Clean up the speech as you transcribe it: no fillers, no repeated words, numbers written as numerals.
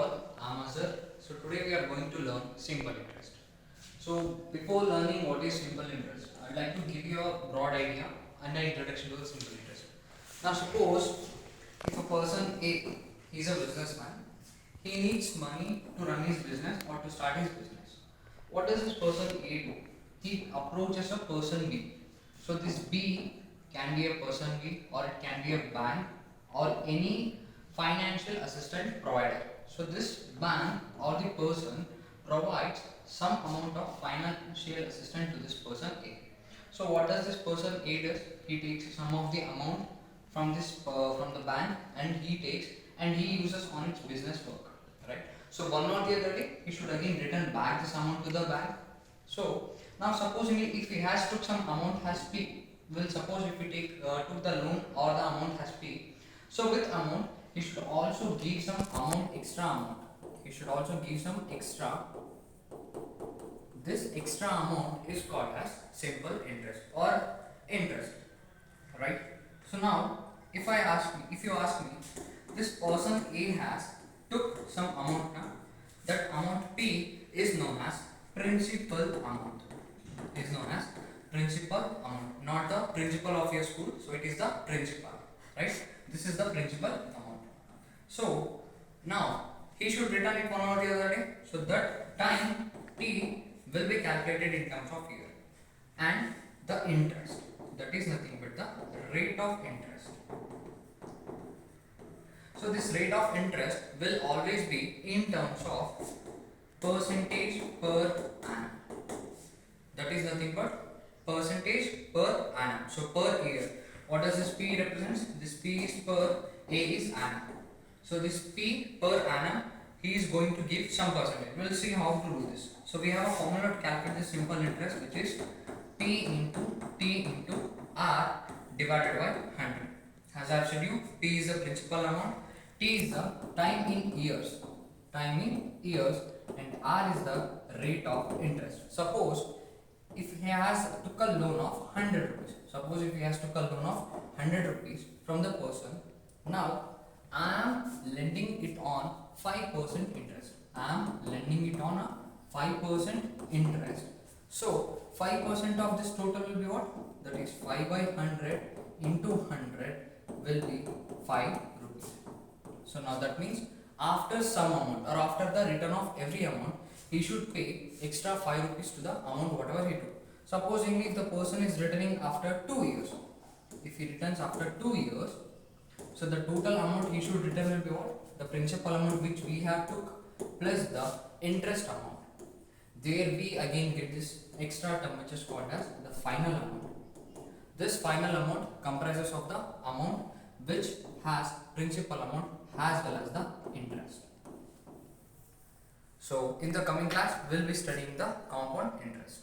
all, I'm Azhar. So today we are going to learn simple interest. So before learning what is simple interest, I'd like to give you a broad idea and an introduction to the simple interest. Now suppose if a person A is a businessman, he needs money to run his business or to start his business. What does this person A do? He approaches a person B. So this B can be a person B or it can be a bank or any financial assistant provider. So this bank or the person provides some amount of financial assistance to this person A. So what does this person A does? He takes some of the amount from from the bank and he uses on its business work, right? So one or the other day he should again return back this amount to the bank. So now supposing if he has took some amount has P, well suppose if we took the loan or the amount has P, so with amount he should also give some amount extra amount. He should also give some extra. This extra amount is called as simple interest or interest, right? So now if you ask me, this person A has took some amount now. That amount P is known as principal amount. Is known as principal amount, not the principal of your school. So it is the principal, right? This is the principal amount. So now he should return it one or the other day. So that time T will be calculated in terms of year, and the interest, that is nothing but the rate of interest. So this rate of interest will always be in terms of percentage per annum. That is nothing but percentage per annum. So per year. What does this P represents? This P is per, A is annum. So this P per annum, he is going to give some percentage. We'll see how to do this. So we have a formula to calculate this simple interest, which is P into T into R divided by 100. As I have said you, P is the principal amount, T is the time in years, and R is the rate of interest. Suppose if he has took a loan of 100 rupees, suppose if he has took a loan of 100 rupees from the person, now I am lending it on 5% interest. I am lending it on a 5% interest. So 5% of this total will be what? That is 5 by 100 into 100 will be 5 rupees. So now that means after some amount or after the return of every amount, he should pay extra 5 rupees to the amount whatever he took. Supposing if the person is returning after 2 years, if he returns after 2 years, so the total amount he should return will be what? The principal amount which we have took plus the interest amount. There we again get this extra term which is called as the final amount. This final amount comprises of the amount which has principal amount as well as the interest. So in the coming class we'll be studying the compound interest.